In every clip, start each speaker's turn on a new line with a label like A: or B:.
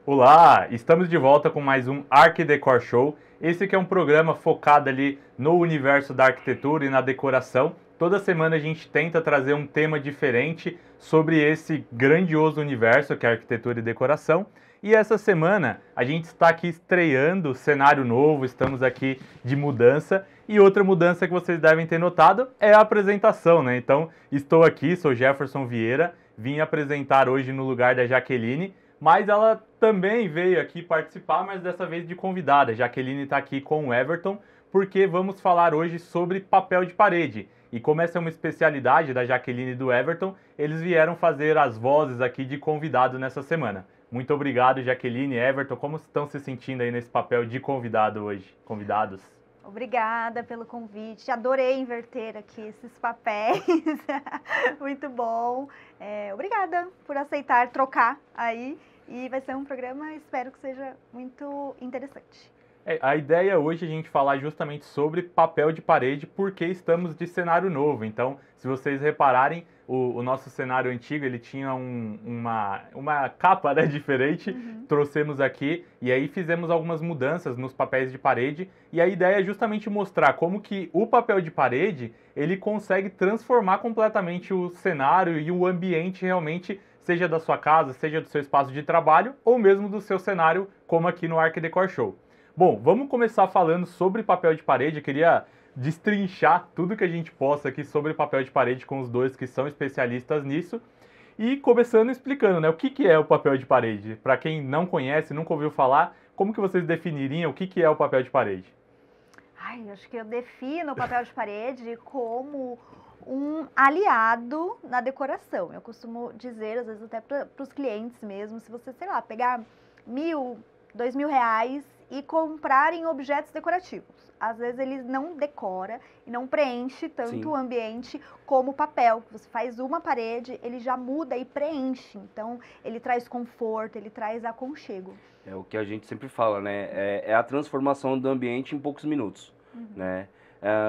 A: Olá, estamos de volta com mais um Arquidecor Show. Esse aqui é um programa focado ali no universo da arquitetura e na decoração. Toda semana a gente tenta trazer um tema diferente sobre esse grandioso universo que é a arquitetura e decoração. E essa semana a gente está aqui estreando cenário novo, estamos aqui de mudança. E outra mudança que vocês devem ter notado é a apresentação, né? Então, estou aqui, sou Jefferson Vieira, vim apresentar hoje no lugar da Jaqueline, mas ela também veio aqui participar, mas dessa vez de convidada. A Jaqueline está aqui com o Everton, porque vamos falar hoje sobre papel de parede. E como essa é uma especialidade da Jaqueline e do Everton, eles vieram fazer as vozes aqui de convidado nessa semana. Muito obrigado, Jaqueline e Everton. Como estão se sentindo aí nesse papel de convidado hoje? Convidados?
B: Obrigada pelo convite, adorei inverter aqui esses papéis, muito bom. Obrigada por aceitar trocar aí e vai ser um programa, espero que seja muito interessante.
A: A ideia hoje é a gente falar justamente sobre papel de parede porque estamos de cenário novo. Então, se vocês repararem, o nosso cenário antigo ele tinha uma capa, né, diferente, trouxemos aqui e aí fizemos algumas mudanças nos papéis de parede e a ideia é justamente mostrar como que o papel de parede ele consegue transformar completamente o cenário e o ambiente realmente, seja da sua casa, seja do seu espaço de trabalho ou mesmo do seu cenário, como aqui no Arquidecor Show. Bom, vamos começar falando sobre papel de parede. Eu queria destrinchar tudo que a gente possa aqui sobre papel de parede com os dois que são especialistas nisso. E começando explicando, né, o que é o papel de parede? Para quem não conhece, nunca ouviu falar, como que vocês definiriam o que é o papel de parede?
B: Acho que eu defino o papel de parede como um aliado na decoração. Eu costumo dizer, às vezes até para os clientes mesmo, se você, sei lá, pegar R$1.000, R$2.000 e comprar em objetos decorativos. Às vezes ele não decora e não preenche tanto o ambiente como o papel. Você faz uma parede, ele já muda e preenche. Então, ele traz conforto, ele traz aconchego.
C: É o que a gente sempre fala, né? É a transformação do ambiente em poucos minutos, né?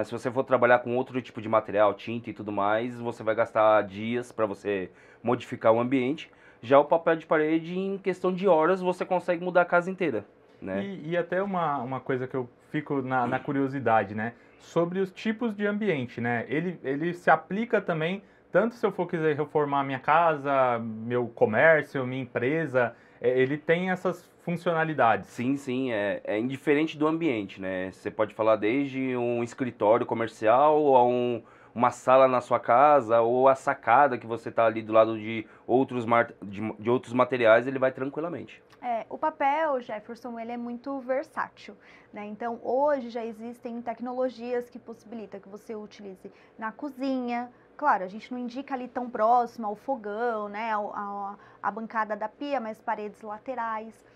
C: Se você for trabalhar com outro tipo de material, tinta e tudo mais, você vai gastar dias para você modificar o ambiente. Já o papel de parede, em questão de horas, você consegue mudar a casa inteira. Né?
A: E até uma coisa que eu fico na curiosidade, né? Sobre os tipos de ambiente, né? Ele se aplica também, tanto se eu for quiser reformar minha casa, meu comércio, minha empresa, ele tem essas funcionalidades.
C: Sim, é indiferente do ambiente, né? Você pode falar desde um escritório comercial a uma sala na sua casa ou a sacada que você está ali do lado de outros materiais, ele vai tranquilamente.
B: O papel, Jefferson, ele é muito versátil, né? Então, hoje já existem tecnologias que possibilitam que você utilize na cozinha. Claro, a gente não indica ali tão próximo ao fogão, né? A bancada da pia, mas paredes laterais.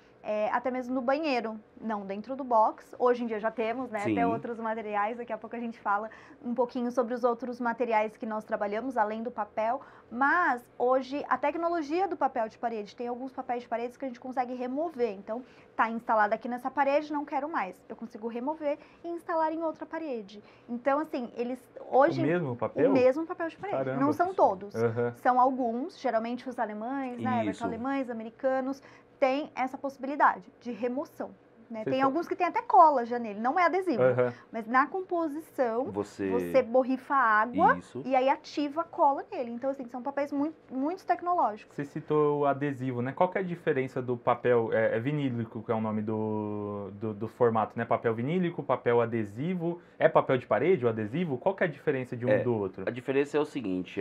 B: Até mesmo no banheiro, não dentro do box. Hoje em dia já temos, né? Até outros materiais, daqui a pouco a gente fala um pouquinho sobre os outros materiais que nós trabalhamos, além do papel. Mas hoje a tecnologia do papel de parede, tem alguns papéis de parede que a gente consegue remover. Então, tá instalado aqui nessa parede, não quero mais. Eu consigo remover e instalar em outra parede. Então, assim, eles hoje...
A: O mesmo papel?
B: O mesmo papel de parede.
A: Caramba,
B: não são todos.
A: São
B: alguns, geralmente os alemães, né? Alemães, americanos, tem essa possibilidade de remoção, né? Tem alguns que tem até cola já nele, não é adesivo, mas na composição você borrifa água e aí ativa a cola nele. Então, assim, são papéis muito tecnológicos.
A: Você citou o adesivo, né? Qual que é a diferença do papel, vinílico, que é o nome do formato, né? Papel vinílico, papel adesivo, é papel de parede, o adesivo? Qual que é a diferença de um do outro?
C: A diferença é o seguinte,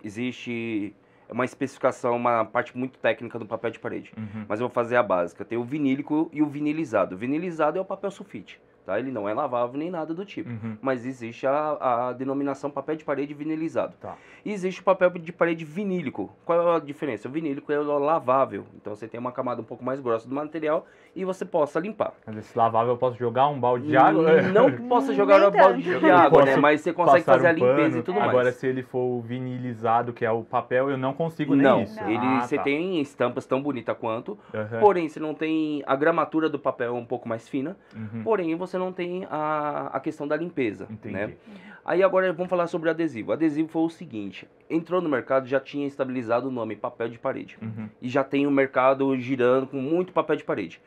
C: existe uma especificação, uma parte muito técnica do papel de parede. Mas eu vou fazer a básica. Tem o vinílico e o vinilizado. O vinilizado é o papel sulfite, tá? Ele não é lavável nem nada do tipo. Mas existe a denominação papel de parede vinilizado.
A: Tá.
C: E existe o papel de parede vinílico. Qual é a diferença? O vinílico é lavável. Então você tem uma camada um pouco mais grossa do material e você possa limpar.
A: Mas esse lavável eu posso jogar um balde de água?
C: Não que possa jogar um balde de água, né? Mas você consegue fazer a limpeza e tudo mais.
A: Agora, se ele for o vinilizado, que é o papel, eu não consigo nem isso.
C: Você tem estampas tão bonitas quanto, porém você não tem a gramatura do papel um pouco mais fina, porém você você não tem a questão da limpeza,
A: Entendi.
C: né? Aí agora vamos falar sobre o adesivo. O adesivo foi o seguinte, entrou no mercado, já tinha estabilizado o nome papel de parede. E já tem o mercado girando com muito papel de parede.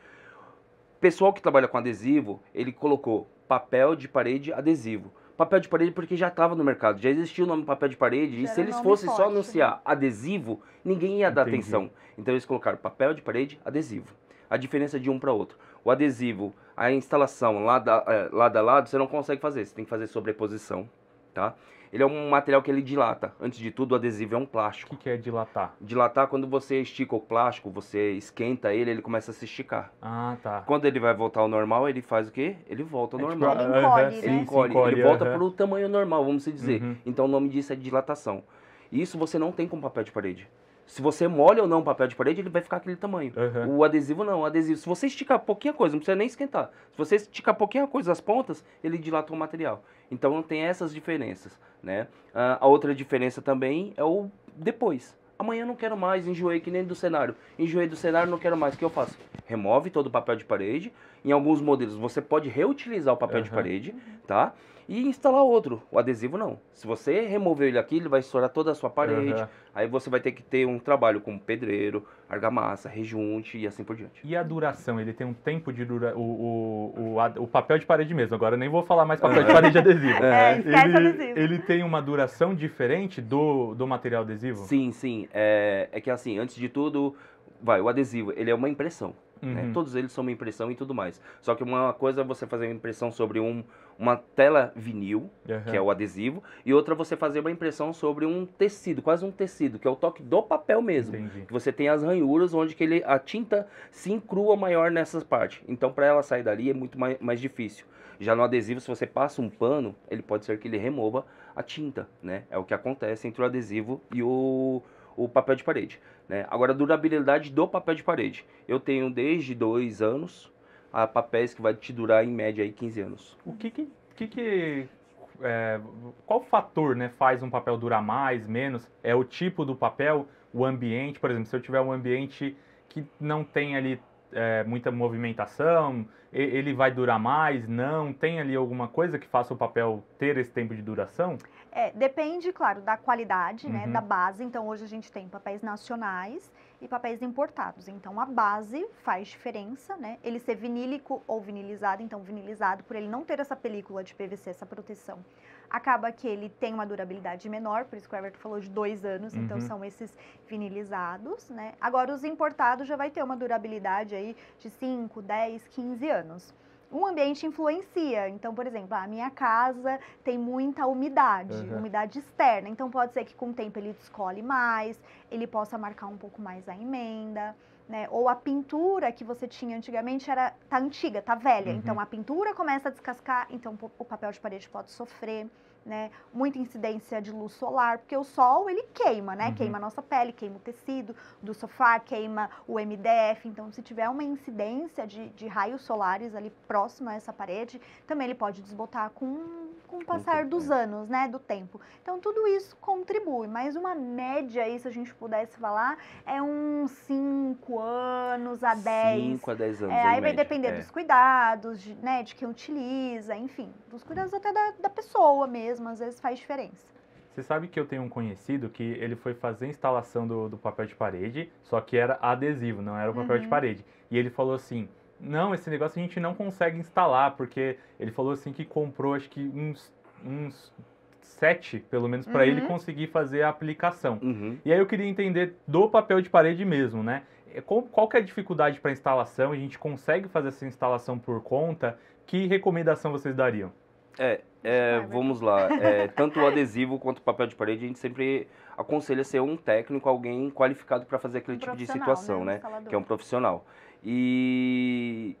C: O pessoal que trabalha com adesivo, ele colocou papel de parede adesivo. Papel de parede porque já estava no mercado, já existia o nome papel de parede, e se eles fossem só anunciar adesivo, ninguém ia dar atenção. Então eles colocaram papel de parede adesivo. A diferença de um para outro. O adesivo, a instalação lado a lado, você não consegue fazer, você tem que fazer sobreposição, tá? Ele é um material que ele dilata. Antes de tudo, o adesivo é um plástico.
A: O que é dilatar?
C: Dilatar, quando você estica o plástico, você esquenta ele, ele começa a se esticar.
A: Ah, tá.
C: Quando ele vai voltar ao normal, ele faz o quê? Ele volta ao normal.
B: Ele encolhe, né?
C: Ele encolhe, ele volta para o tamanho normal, vamos dizer. Então o nome disso é dilatação. Isso você não tem com papel de parede. Se você molha ou não o papel de parede, ele vai ficar aquele tamanho. O adesivo não. O adesivo, se você esticar pouquinha coisa, não precisa nem esquentar. Se você esticar pouquinha coisa as pontas, ele dilata o material. Então não tem essas diferenças, né? A outra diferença também é o depois. Amanhã eu não quero mais, enjoei que nem do cenário. Enjoei do cenário, não quero mais. O que eu faço? Remove todo o papel de parede. Em alguns modelos você pode reutilizar o papel de parede, tá? E instalar outro. O adesivo não. Se você remover ele aqui, ele vai estourar toda a sua parede. Aí você vai ter que ter um trabalho com pedreiro, argamassa, rejunte e assim por diante.
A: E a duração? Ele tem um tempo de duração? O papel de parede mesmo. Agora eu nem vou falar mais papel de parede adesivo.
B: Esquece adesivo.
A: Ele tem uma duração diferente do material adesivo?
C: Sim, sim. É que assim, antes de tudo, o adesivo, ele é uma impressão. Né? Todos eles são uma impressão e tudo mais. Só que uma coisa é você fazer uma impressão sobre uma tela vinil, que é o adesivo, e outra você fazer uma impressão sobre um tecido, quase um tecido, que é o toque do papel mesmo. Que você tem as ranhuras onde que a tinta se encrua maior nessas partes. Então, para ela sair dali é muito mais difícil. Já no adesivo, se você passa um pano, ele pode ser que ele remova a tinta, né? É o que acontece entre o adesivo e o papel de parede, né? Agora, a durabilidade do papel de parede. Eu tenho desde 2 anos a papéis que vai te durar em média aí 15 anos.
A: Qual fator, né, faz um papel durar mais, menos? É o tipo do papel, o ambiente? Por exemplo, se eu tiver um ambiente que não tem ali muita movimentação, ele vai durar mais? Não? Tem ali alguma coisa que faça o papel ter esse tempo de duração?
B: Depende, claro, da qualidade, né, da base. Então, hoje a gente tem papéis nacionais e papéis importados. Então, a base faz diferença, né? Ele ser vinílico ou vinilizado. Então, vinilizado, por ele não ter essa película de PVC, essa proteção, acaba que ele tem uma durabilidade menor. Por isso que o Everton falou de 2 anos. Então, são esses vinilizados, né? Agora, os importados já vai ter uma durabilidade aí de 5, 10, 15 anos. Um ambiente influencia. Então, por exemplo, a minha casa tem muita umidade, umidade externa. Então, pode ser que com o tempo ele descole mais, ele possa marcar um pouco mais a emenda, né? Ou a pintura que você tinha antigamente tá antiga, tá velha. Então, a pintura começa a descascar, então o papel de parede pode sofrer, né? Muita incidência de luz solar, porque o sol, ele queima, né? Queima a nossa pele, queima o tecido do sofá, queima o MDF. Então, se tiver uma incidência de raios solares ali próximo a essa parede, também ele pode desbotar com o passar dos anos, né? Do tempo. Então, tudo isso contribui. Mas uma média aí, se a gente pudesse falar, é uns 5 anos a 10.
C: 5 a 10 anos.
B: Aí vai depender dos cuidados, né? De quem utiliza, enfim. Dos cuidados até da pessoa mesmo. Às vezes faz diferença.
A: Você sabe que eu tenho um conhecido que ele foi fazer a instalação do papel de parede, só que era adesivo, não era o papel de parede. E ele falou assim, não, esse negócio a gente não consegue instalar, porque ele falou assim que comprou acho que uns 7, pelo menos, para ele conseguir fazer a aplicação. E aí eu queria entender do papel de parede mesmo, né? Qual que é a dificuldade para instalação? A gente consegue fazer essa instalação por conta? Que recomendação vocês dariam?
C: Vamos lá, tanto o adesivo quanto o papel de parede, a gente sempre aconselha ser um técnico, alguém qualificado para fazer aquele tipo de situação, né? Que é um profissional. E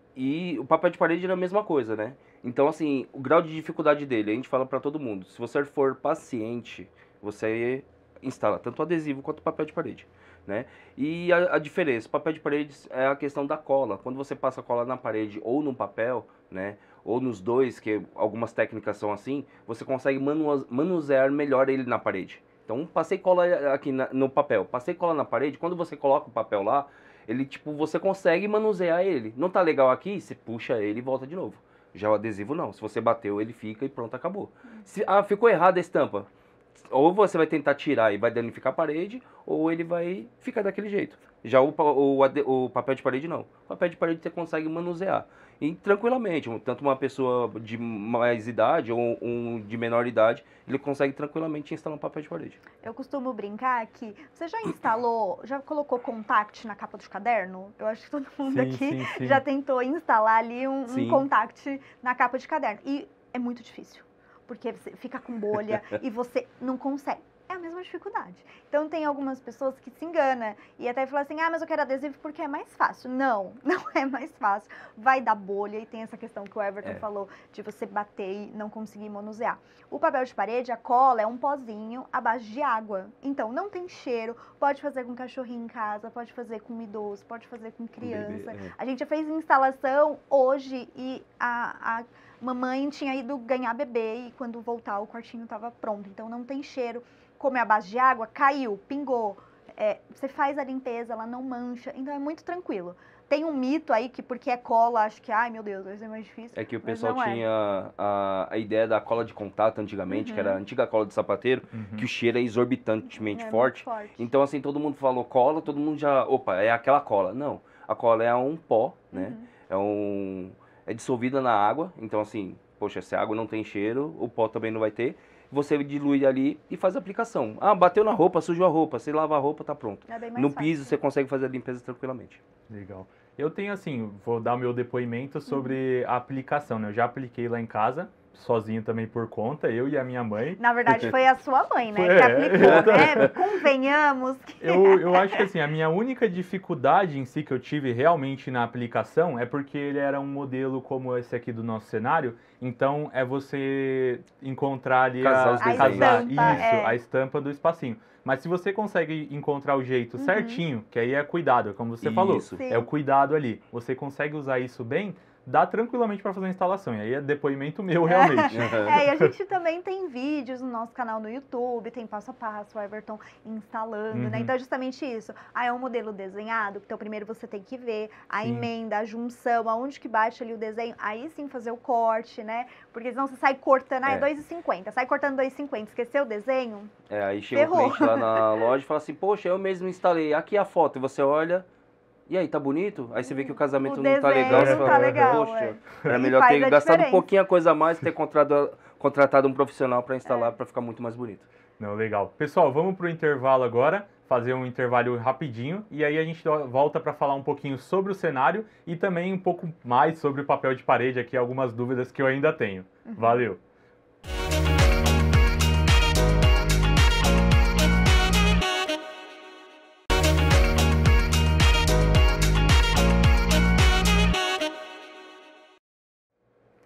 C: o papel de parede é a mesma coisa, né? Então, assim, o grau de dificuldade dele, a gente fala para todo mundo, se você for paciente, você instala tanto o adesivo quanto o papel de parede, né? E a diferença, o papel de parede é a questão da cola. Quando você passa cola na parede ou no papel, né? Ou nos dois, que algumas técnicas são assim, você consegue manusear melhor ele na parede. Então, passei cola aqui no papel, passei cola na parede, quando você coloca o papel lá, ele, tipo, você consegue manusear ele. Não tá legal aqui, você puxa ele e volta de novo. Já o adesivo não. Se você bateu, ele fica e pronto, acabou. Se ficou errada a estampa, ou você vai tentar tirar e vai danificar a parede, ou ele vai ficar daquele jeito. Já o papel de parede não. O papel de parede você consegue manusear. E tranquilamente, tanto uma pessoa de mais idade ou um de menor idade, ele consegue tranquilamente instalar um papel de parede.
B: Eu costumo brincar que você já instalou, já colocou contact na capa do caderno? Eu acho que todo mundo aqui já tentou instalar ali um contact na capa de caderno. E é muito difícil, porque você fica com bolha e você não consegue. É a mesma dificuldade. Então, tem algumas pessoas que se enganam e até falam assim, mas eu quero adesivo porque é mais fácil. Não, não é mais fácil. Vai dar bolha e tem essa questão que o Everton falou de você bater e não conseguir manusear. O papel de parede, a cola, é um pozinho à base de água. Então, não tem cheiro. Pode fazer com cachorrinho em casa, pode fazer com idoso, pode fazer com criança. A gente já fez instalação hoje e a mamãe tinha ido ganhar bebê e quando voltar o quartinho estava pronto. Então, não tem cheiro. Como é a base de água, caiu, pingou, você faz a limpeza, ela não mancha, então é muito tranquilo. Tem um mito aí que porque é cola, acho que, ai meu Deus, vai ser mais difícil.
C: É que o pessoal tinha a ideia da cola de contato antigamente, que era a antiga cola de sapateiro, que o cheiro é exorbitantemente forte. Então assim, todo mundo falou cola, todo mundo já, opa, é aquela cola. Não, a cola é um pó, né? É dissolvida na água, então assim, poxa, se a água não tem cheiro, o pó também não vai ter. Você dilui ali e faz a aplicação. Bateu na roupa, sujou a roupa, você lava a roupa, tá pronto. No piso você consegue fazer a limpeza tranquilamente.
A: Legal. Eu tenho assim, vou dar o meu depoimento sobre a aplicação, né? Eu já apliquei lá em casa, sozinho também por conta, eu e a minha mãe.
B: Na verdade foi a sua mãe, né, que aplicou, né? Convenhamos.
A: Eu acho que assim, a minha única dificuldade em si que eu tive realmente na aplicação é porque ele era um modelo como esse aqui do nosso cenário, então é você encontrar ali a estampa do espacinho. Mas se você consegue encontrar o jeito certinho, que aí é cuidado, como você falou, é o cuidado ali, você consegue usar isso bem, dá tranquilamente para fazer a instalação. E aí é depoimento meu, realmente.
B: E a gente também tem vídeos no nosso canal no YouTube, tem passo a passo, o Everton instalando, né? Então é justamente isso. É um modelo desenhado, então primeiro você tem que ver a emenda, a junção, aonde que bate ali o desenho, aí sim fazer o corte, né? Porque senão você sai cortando, é 2,50, sai cortando 2,50, esqueceu o desenho?
C: Aí chega o cliente lá na loja e fala assim, poxa, eu mesmo instalei, aqui a foto, e você olha... E aí, tá bonito? Aí você vê que o casamento não tá legal.
B: Não tá legal,
C: poxa, era melhor ter gastado um pouquinho a coisa a mais, ter contratado um profissional para instalar, para ficar muito mais bonito.
A: Não, legal. Pessoal, vamos pro intervalo agora, fazer um intervalo rapidinho, e aí a gente volta para falar um pouquinho sobre o cenário e também um pouco mais sobre o papel de parede aqui, algumas dúvidas que eu ainda tenho. Valeu!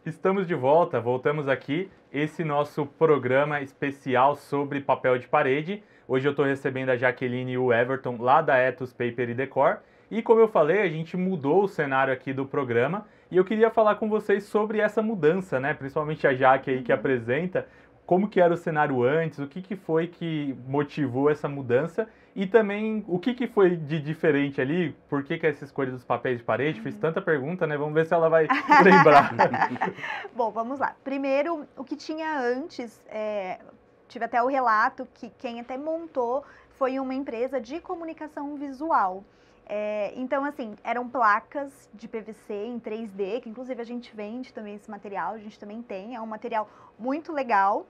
A: Estamos de volta, voltamos aqui, esse nosso programa especial sobre papel de parede. Hoje eu estou recebendo a Jaqueline e o Everton lá da Ethos Paper e Decor. E como eu falei, a gente mudou o cenário aqui do programa e eu queria falar com vocês sobre essa mudança, né? Principalmente a Jaque aí que apresenta, como que era o cenário antes, o que foi que motivou essa mudança e também o que foi de diferente ali, por que essa escolha dos papéis de parede, fiz tanta pergunta, né? Vamos ver se ela vai lembrar.
B: Bom, vamos lá. Primeiro, o que tinha antes, tive até o relato que quem até montou foi uma empresa de comunicação visual. Então, assim, eram placas de PVC em 3D, que inclusive a gente vende também esse material, a gente também tem, é um material muito legal.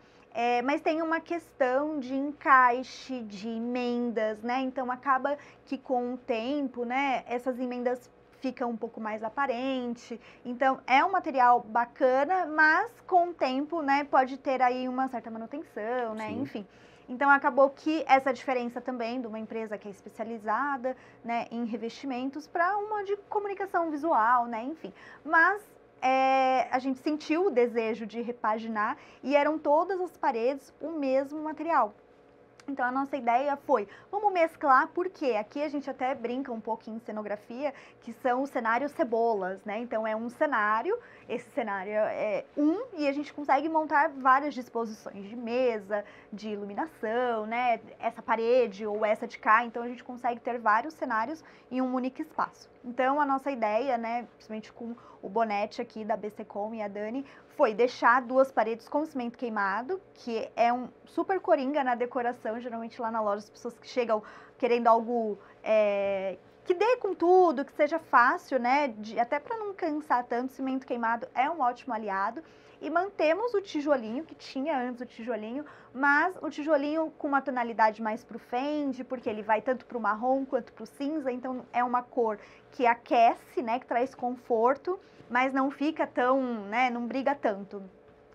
B: Mas tem uma questão de encaixe, de emendas, né? Então acaba que com o tempo, né, essas emendas ficam um pouco mais aparente. Então é um material bacana, mas com o tempo, né, pode ter aí uma certa manutenção, né? Enfim. Então acabou que essa diferença também de uma empresa que é especializada, né, em revestimentos para uma de comunicação visual, né? Enfim. Mas a gente sentiu o desejo de repaginar e eram todas as paredes o mesmo material. Então a nossa ideia foi, vamos mesclar, porque aqui a gente até brinca um pouco em cenografia, que são os cenários cebolas, né? Então é um cenário, esse cenário é e a gente consegue montar várias disposições de mesa, de iluminação, né? Essa parede ou essa de cá, então a gente consegue ter vários cenários em um único espaço. Então, a nossa ideia, né, principalmente com o Bonete aqui da BCcom e a Dani, foi deixar 2 paredes com cimento queimado, que é um super coringa na decoração. Geralmente lá na loja as pessoas que chegam querendo algo que dê com tudo, que seja fácil, né, até para não cansar tanto, cimento queimado é um ótimo aliado. E mantemos o tijolinho, que tinha antes o tijolinho, mas o tijolinho com uma tonalidade mais pro fende, porque ele vai tanto pro marrom quanto pro cinza, então é uma cor que aquece, né, que traz conforto, mas não fica tão, né, não briga tanto.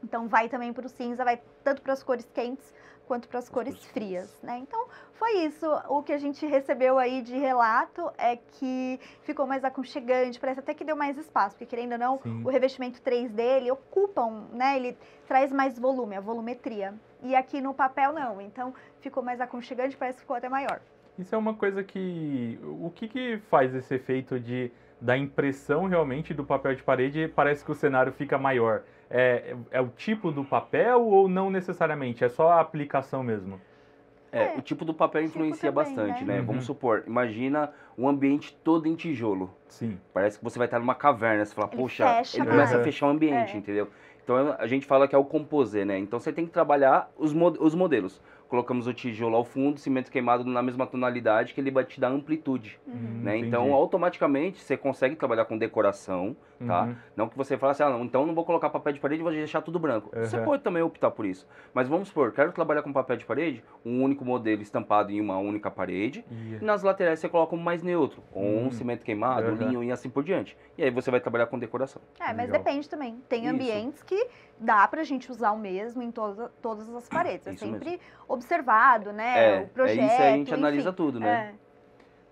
B: Então vai também pro cinza, vai tanto para as cores quentes quanto para as cores frias, né? Então foi isso, o que a gente recebeu aí de relato é que ficou mais aconchegante, parece até que deu mais espaço, porque querendo ou não,
A: Sim.
B: o revestimento 3D, ele ocupa, né, ele traz mais volume, a volumetria, e aqui no papel não, então ficou mais aconchegante, parece que ficou até maior.
A: Isso é uma coisa que... O que faz esse efeito da impressão realmente do papel de parede? Parece que o cenário fica maior. É o tipo do papel ou não necessariamente? É só a aplicação mesmo?
C: O tipo do papel influencia
B: também,
C: bastante,
B: né?
C: né? Vamos supor, imagina um ambiente todo em tijolo.
A: Sim.
C: Parece que você vai estar numa caverna, você fala,
B: Ele
C: poxa,
B: fecha
C: ele começa a
A: mais.
C: fechar o ambiente,
B: É.
C: entendeu? Então a gente fala que é o composê, né? Então você tem que trabalhar os modelos. Colocamos o tijolo ao fundo, cimento queimado na mesma tonalidade, que ele vai te dar amplitude, né?
A: Entendi.
C: Então automaticamente você consegue trabalhar com decoração, tá?
A: Uhum.
C: Não que você fale assim, não, então não vou colocar papel de parede e vou deixar tudo branco. Você pode também optar por isso. Mas vamos supor, quero trabalhar com papel de parede, um único modelo estampado em uma única parede, e nas laterais você coloca um mais neutro, com cimento queimado, linho e assim por diante. E aí você vai trabalhar com decoração.
B: Mas
A: Legal.
B: depende também. Tem
C: Isso.
B: ambientes que dá pra gente usar o mesmo em todas as paredes. É
C: Isso
B: sempre observado, né? O projeto,
C: isso aí a gente
B: enfim.
C: analisa tudo, né?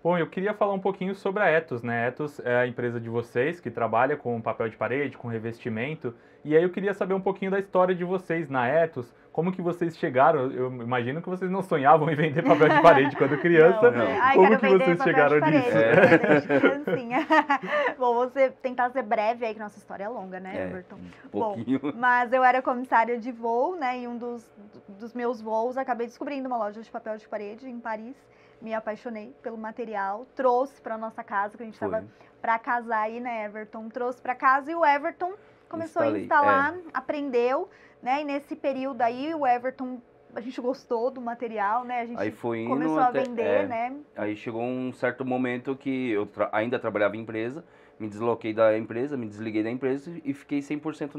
A: Bom, eu queria falar um pouquinho sobre a Ethos, né? A Ethos é a empresa de vocês que trabalha com papel de parede, com revestimento. E aí eu queria saber um pouquinho da história de vocês na Ethos. Como que vocês chegaram? Eu imagino que vocês não sonhavam em vender papel de parede quando criança.
C: Não.
B: Ai,
A: Como
B: quero
A: que
B: vender
A: vocês
B: papel
A: chegaram
B: de parede,
A: nisso?
B: desde criancinha. Bom, você tentar ser breve aí, que nossa história é longa, né, Everton?
C: Um pouquinho.
B: Bom, mas eu era comissária de voo, né? Em um dos meus voos, acabei descobrindo uma loja de papel de parede em Paris. Me apaixonei pelo material, trouxe para nossa casa, que a gente estava para casar aí, né, Everton? Trouxe para casa e o Everton começou a instalar, aprendeu, né? E nesse período aí, o Everton, a gente gostou do material, né? A gente
C: Aí foi indo
B: começou a vender, né?
C: Aí chegou um certo momento que eu ainda trabalhava em empresa, me desloquei da empresa, me desliguei da empresa e fiquei 100%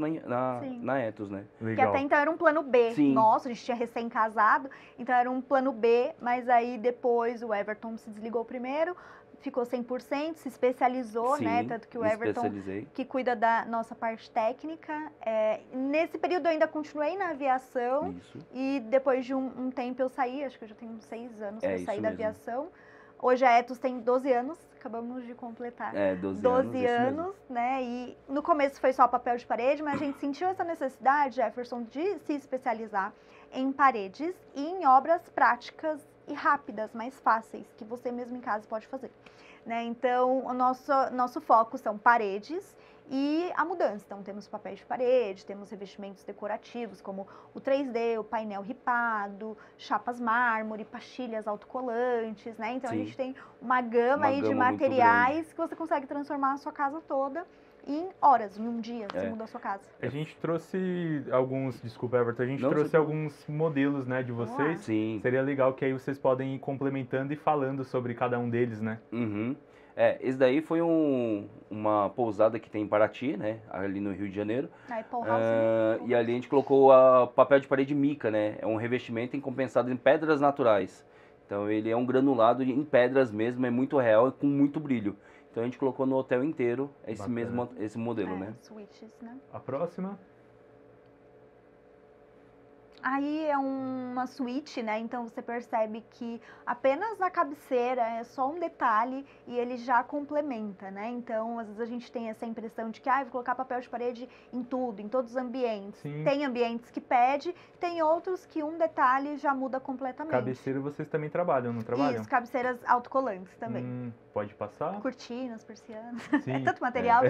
C: na Ethos, né?
B: Que
A: Legal.
B: até então era um plano B.
C: Sim.
B: Nossa, a gente tinha recém-casado, então era um plano B, mas aí depois o Everton se desligou primeiro, ficou 100%, se especializou,
C: Sim,
B: né? Tanto que o
C: me
B: Everton,
C: especializei.
B: que cuida da nossa parte técnica. Nesse período eu ainda continuei na aviação
C: Isso.
B: e depois de um tempo eu saí, acho que eu já tenho uns 6 anos que eu
C: isso
B: saí da
C: mesmo.
B: aviação. Hoje a Ethos tem 12 anos, acabamos de completar.
C: 12
B: anos, né? E no começo foi só papel de parede, mas a gente sentiu essa necessidade, Jefferson, de se especializar em paredes e em obras práticas e rápidas, mais fáceis, que você mesmo em casa pode fazer, né? Então, o nosso foco são paredes e a mudança. Então, temos papéis de parede, temos revestimentos decorativos, como o 3D, o painel ripado, chapas mármore, pastilhas autocolantes, né? Então,
C: Sim.
B: a gente tem uma gama aí de
C: gama muito
B: materiais que você consegue transformar a sua casa toda em horas, em um dia, você muda a sua casa.
A: A gente trouxe alguns, desculpa, Everton, a gente
C: Não,
A: trouxe
C: você-
A: alguns modelos, né, de
B: Vamos
A: vocês.
B: lá.
C: Sim.
A: Seria legal que aí vocês podem ir complementando e falando sobre cada um deles, né?
C: Uhum. Esse daí foi uma pousada que tem em Paraty, né? Ali no Rio de Janeiro.
B: Aí, Paul House,
C: E ali a gente colocou a papel de parede mica, né? É um revestimento compensado em pedras naturais. Então ele é um granulado em pedras mesmo, é muito real e com muito brilho. Então a gente colocou no hotel inteiro
A: Bacana.
C: esse modelo, né?
B: switches, né?
A: A próxima,
B: Aí é uma suíte, né? Então você percebe que apenas na cabeceira é só um detalhe e ele já complementa, né? Então, às vezes a gente tem essa impressão de que vou colocar papel de parede em tudo, em todos os ambientes.
A: Sim.
B: Tem ambientes que pede, tem outros que um detalhe já muda completamente.
A: cabeceira vocês também trabalham, não trabalham?
B: Isso, cabeceiras autocolantes também.
A: Pode passar?
B: Cortinas, persianas.
A: Sim.
B: É tanto material.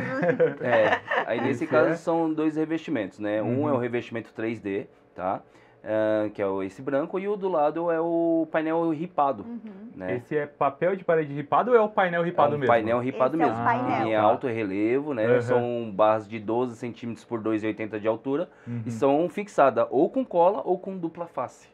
C: Aí nesse
A: Esse
C: caso
A: é?
C: são dois revestimentos, né? Um
A: Uhum.
C: é o revestimento 3D, tá? que é esse branco, e o do lado é o painel ripado, né?
A: Esse é papel de parede ripado ou é o painel ripado
C: É um
A: mesmo?
C: painel ripado
B: Esse é o
C: mesmo.
B: painel.
C: Ele é
A: tá.
C: alto relevo, né?
A: Uhum.
C: São barras de 12 centímetros por 2,80 de altura
A: Uhum.
C: e são fixadas ou com cola ou com dupla face.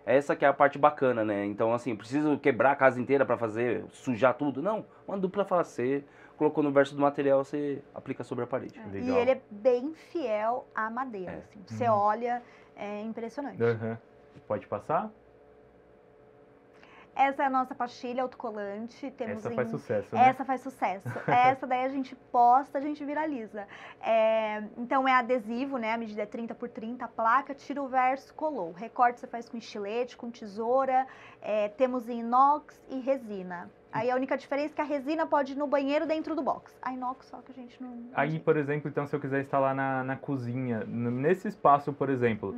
C: Essa que é a parte bacana, né? Então, assim, preciso quebrar a casa inteira para fazer, sujar tudo? Não, uma dupla face. Você colocou no verso do material, você aplica sobre a parede.
B: E
A: Legal.
B: ele é bem fiel à madeira, assim. Você olha, é impressionante.
A: Uhum. Pode passar?
B: Essa é a nossa pastilha autocolante. Temos
A: Essa faz sucesso, né?
B: Essa faz sucesso. Essa daí a gente posta, a gente viraliza. Então é adesivo, né? A medida é 30 por 30, a placa, tira o verso, colou. O recorte você faz com estilete, com tesoura. Temos em inox e resina. Aí a única diferença é que a resina pode ir no banheiro dentro do box. A inox só que a gente não...
A: Aí, por exemplo, então, se eu quiser instalar na cozinha, nesse espaço, por exemplo,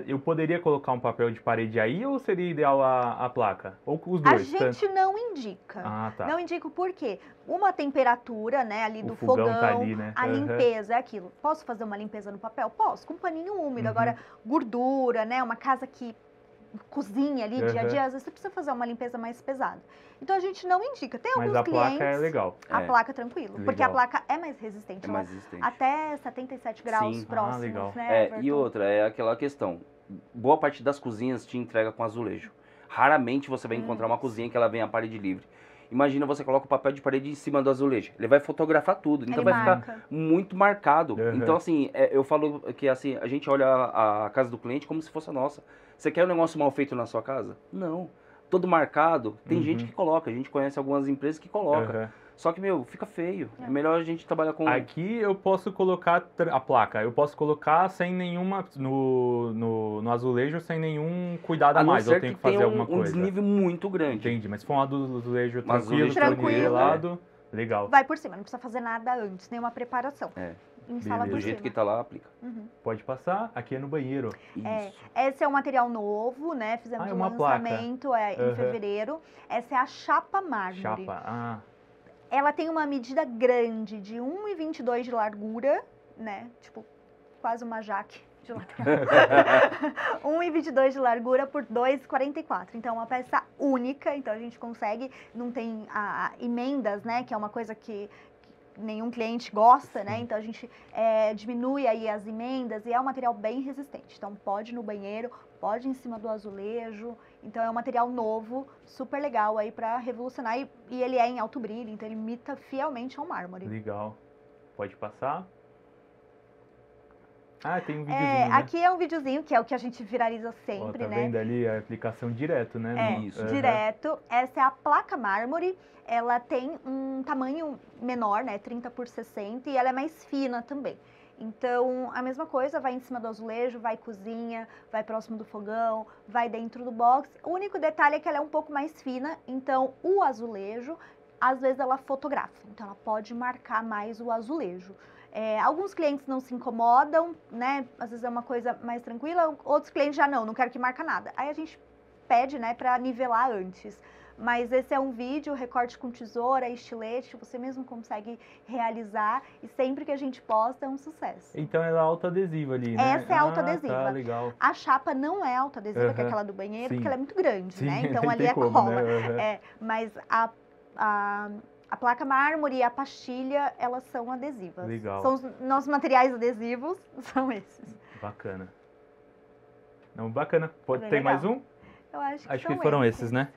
A: eu poderia colocar um papel de parede aí ou seria ideal a placa? Ou os dois?
B: A gente não indica.
A: Ah, tá.
B: Não indico por quê? Uma temperatura, né, ali
A: O
B: do
A: fogão
B: fogão,
A: tá ali, né?
B: a
A: Uhum.
B: limpeza é aquilo. Posso fazer uma limpeza no papel? Posso, com um paninho úmido.
A: Uhum.
B: Agora, gordura, né, uma casa que cozinha ali dia a
A: Uhum.
B: dia, às vezes você precisa fazer uma limpeza mais pesada. Então a gente não indica. Tem
A: Mas
B: alguns
A: a
B: clientes...
A: placa é legal.
B: A
C: É.
B: placa tranquilo, porque a
A: Legal.
B: placa é mais resistente.
C: É mais resistente.
B: Até 77 graus
C: Sim.
B: próximos,
A: legal.
B: né,
C: E
B: Everton?
C: outra, é aquela questão. Boa parte das cozinhas te entrega com azulejo. Raramente você vai encontrar uma cozinha que ela vem a parede livre. Imagina, você coloca o papel de parede em cima do azulejo. Ele vai fotografar tudo, então
B: Ele
C: vai
B: marca.
C: ficar muito marcado.
A: Uhum.
C: Então, assim, eu falo que assim, a gente olha a casa do cliente como se fosse a nossa. Você quer um negócio mal feito na sua casa? Não. Todo marcado. Tem gente que coloca. A gente conhece algumas empresas que colocam.
A: Uhum.
C: Só que, meu, fica feio. É melhor a gente trabalhar com...
A: Aqui eu posso colocar a placa, eu posso colocar sem nenhuma, no azulejo, sem nenhum cuidado a
C: não
A: mais,
C: ser
A: eu tenho que
C: tenha
A: fazer alguma
C: um
A: coisa.
C: desnível muito grande.
A: Entendi, mas se for um azulejo
C: Um
A: tranquilo,
C: azulejo
B: tranquilo,
A: nivelado, legal.
B: Vai por cima, não precisa fazer nada antes, nenhuma preparação. Instala
A: Beleza.
B: por
C: Do jeito
B: cima.
C: que tá lá, aplica.
A: Pode passar, aqui é no banheiro.
C: Isso.
B: Esse é um material novo, né? Fizemos
A: Ah, é
B: um
A: uma placa.
B: lançamento em
A: Uhum.
B: fevereiro. Essa é a chapa mármore.
A: Chapa,
B: Ela tem uma medida grande de 1,22 de largura, né? Tipo, quase uma jaque de lateral. 1,22 de largura por 2,44. Então, é uma peça única. Então, a gente consegue, não tem emendas, né? Que é uma coisa que nenhum cliente gosta, né? Então, a gente diminui aí as emendas e é um material bem resistente. Então, pode ir no banheiro, pode ir em cima do azulejo. Então, é um material novo, super legal aí para revolucionar. E ele é em alto brilho, então ele imita fielmente ao mármore.
A: legal. Pode passar. Ah, tem um videozinho, né?
B: Aqui é um videozinho, que é o que a gente viraliza
A: Ó,
B: sempre,
A: tá
B: né?
A: vendo ali a aplicação direto, né?
C: Isso.
A: Uhum.
B: Direto. Essa é a placa mármore. Ela tem um tamanho menor, né? 30 por 60, e ela é mais fina também. Então, a mesma coisa, vai em cima do azulejo, vai cozinha, vai próximo do fogão, vai dentro do box. O único detalhe é que ela é um pouco mais fina, então o azulejo, às vezes ela fotografa, então ela pode marcar mais o azulejo. Alguns clientes não se incomodam, né? Às vezes é uma coisa mais tranquila, outros clientes já não quero que marca nada. Aí a gente pede, né, para nivelar antes. Mas esse é um vídeo, recorte com tesoura, estilete, você mesmo consegue realizar e sempre que a gente posta é um sucesso.
A: Então ela é autoadesiva ali, né?
B: Essa é autoadesiva.
A: Tá, legal.
B: A chapa não é autoadesiva, que é
A: Uhum.
B: aquela do banheiro,
A: Sim.
B: porque ela é muito grande,
A: Sim,
B: né? Então
A: nem
B: ali
A: tem
B: é
A: como,
B: cola.
A: né? Uhum.
B: Mas a placa mármore e a pastilha, elas são adesivas.
A: Legal.
B: São os nossos materiais adesivos, são esses.
A: Bacana. Não, bacana.
B: Bem
A: Tem
B: legal.
A: mais um?
B: Eu acho que
A: Acho
B: são
A: que foram esses, né?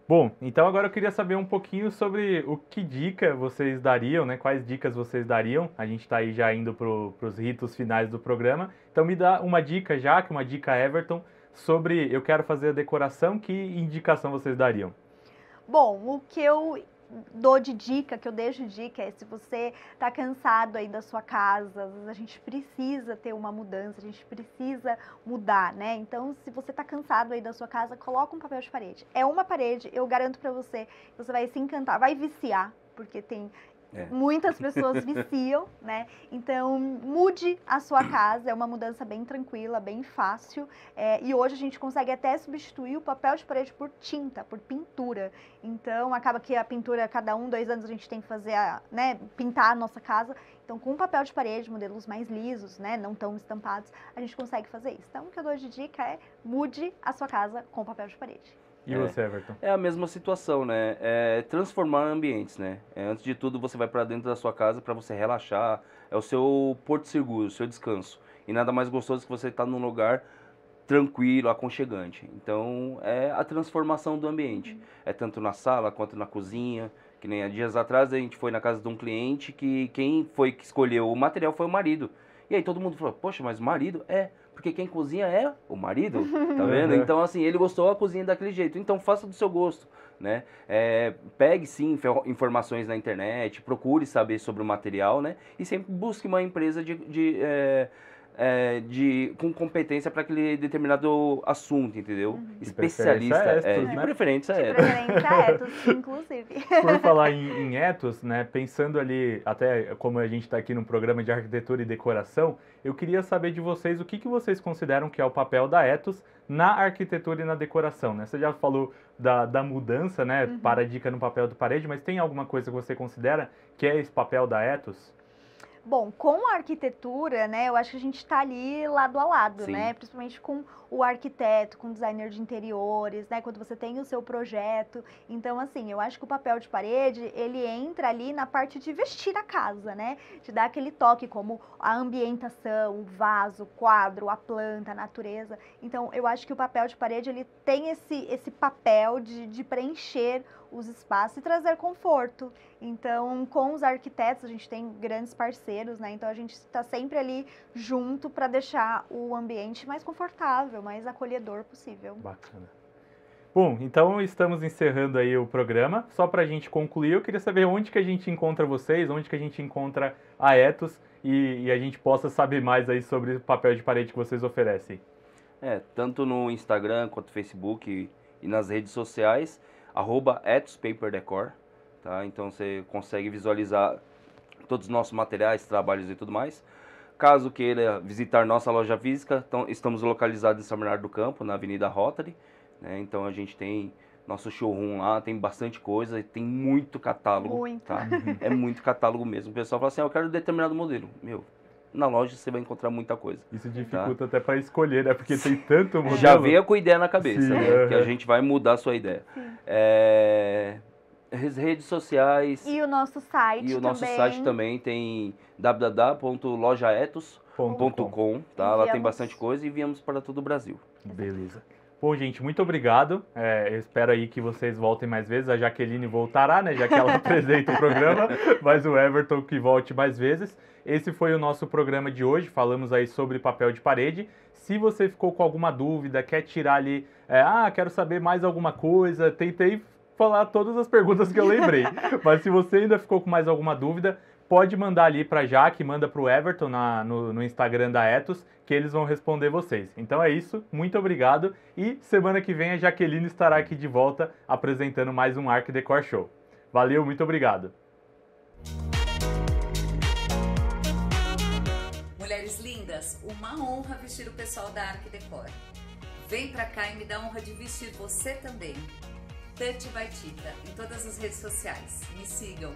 A: Bom, então agora eu queria saber um pouquinho sobre o que dica vocês dariam, né? Quais dicas vocês dariam? A gente está aí já indo para os ritos finais do programa. Então me dá uma dica, Jaque, uma dica, Everton, sobre eu quero fazer a decoração, que indicação vocês dariam?
B: Bom, o que eu dou de dica, que eu deixo de dica é, se você tá cansado aí da sua casa, às vezes a gente precisa ter uma mudança, a gente precisa mudar, né? Então, se você tá cansado aí da sua casa, coloca um papel de parede. É uma parede, eu garanto pra você, você vai se encantar, vai viciar, porque tem Muitas pessoas viciam, né? Então, mude a sua casa, é uma mudança bem tranquila, bem fácil. E hoje a gente consegue até substituir o papel de parede por tinta, por pintura. Então, acaba que a pintura, cada 1, 2 anos a gente tem que fazer, pintar a nossa casa. Então, com papel de parede, modelos mais lisos, né, não tão estampados, a gente consegue fazer isso. Então, o que eu dou de dica é mude a sua casa com papel de parede.
A: E você, Everton?
C: É a mesma situação, né? É transformar ambientes, né? Antes de tudo, você vai para dentro da sua casa para você relaxar. É o seu porto seguro, o seu descanso. E nada mais gostoso que você estar num lugar tranquilo, aconchegante. Então, é a transformação do ambiente. É tanto na sala quanto na cozinha. Que nem há dias atrás a gente foi na casa de um cliente que quem foi que escolheu o material foi o marido. E aí todo mundo falou, poxa, mas o marido? Porque quem cozinha é o marido, tá vendo? Então, assim, ele gostou da cozinha daquele jeito. Então, faça do seu gosto, né? Pegue, sim, informações na internet, procure saber sobre o material, né? E sempre busque uma empresa com competência para aquele determinado assunto, entendeu? Especialista. De preferência
B: Etos. De preferência Etos, inclusive.
A: Por falar em Etos, né, pensando ali, até como a gente está aqui num programa de arquitetura e decoração, eu queria saber de vocês o que vocês consideram que é o papel da Etos na arquitetura e na decoração, né? Você já falou da mudança, né, para a dica no papel de parede, mas tem alguma coisa que você considera que é esse papel da Etos?
B: Bom, com a arquitetura, né, eu acho que a gente está ali lado a lado,
C: Sim.
B: né, principalmente com o arquiteto, com o designer de interiores, né, quando você tem o seu projeto. Então, assim, eu acho que o papel de parede, ele entra ali na parte de vestir a casa, né, de dar aquele toque como a ambientação, o vaso, o quadro, a planta, a natureza. Então, eu acho que o papel de parede, ele tem esse papel de preencher os espaços e trazer conforto. Então, com os arquitetos, a gente tem grandes parceiros, né? Então, a gente está sempre ali junto para deixar o ambiente mais confortável, mais acolhedor possível.
A: Bacana. Bom, então estamos encerrando aí o programa. Só para a gente concluir, eu queria saber onde que a gente encontra vocês, onde que a gente encontra a Etos e a gente possa saber mais aí sobre o papel de parede que vocês oferecem.
C: Tanto no Instagram quanto no Facebook e nas redes sociais, @etospaperdecor, tá? Então você consegue visualizar todos os nossos materiais, trabalhos e tudo mais. Caso queira visitar nossa loja física, então, estamos localizados em São Bernardo do Campo, na Avenida Rotary, né? Então a gente tem nosso showroom lá, tem bastante coisa, tem muito catálogo.
B: Muito.
C: Tá? É muito catálogo mesmo. O pessoal fala assim, eu quero determinado modelo. Na loja você vai encontrar muita coisa.
A: Isso dificulta até para escolher, né? Porque tem tanto modelo.
C: Já veio com ideia na cabeça,
A: Sim,
C: né? Que a gente vai mudar a sua ideia. As redes sociais.
B: E o nosso site também.
C: E o nosso site também tem www.lojaetos.com, tá? Lá tem bastante coisa e enviamos para todo o Brasil.
A: Beleza. Bom, gente, muito obrigado. Eu espero aí que vocês voltem mais vezes. A Jaqueline voltará, né? Já que ela apresenta o programa, mas o Everton que volte mais vezes. Esse foi o nosso programa de hoje. Falamos aí sobre papel de parede. Se você ficou com alguma dúvida, quer tirar ali, quero saber mais alguma coisa, tentei falar todas as perguntas que eu lembrei. Mas se você ainda ficou com mais alguma dúvida, pode mandar ali para a Jaque, manda para o Everton no Instagram da Etos, que eles vão responder vocês. Então é isso, muito obrigado e semana que vem a Jaqueline estará aqui de volta apresentando mais um Arc Decor Show. Valeu, muito obrigado.
D: Mulheres lindas, uma honra vestir o pessoal da Arc Decor. Vem pra cá e me dá a honra de vestir você também. Touch by Tita, em todas as redes sociais. Me sigam.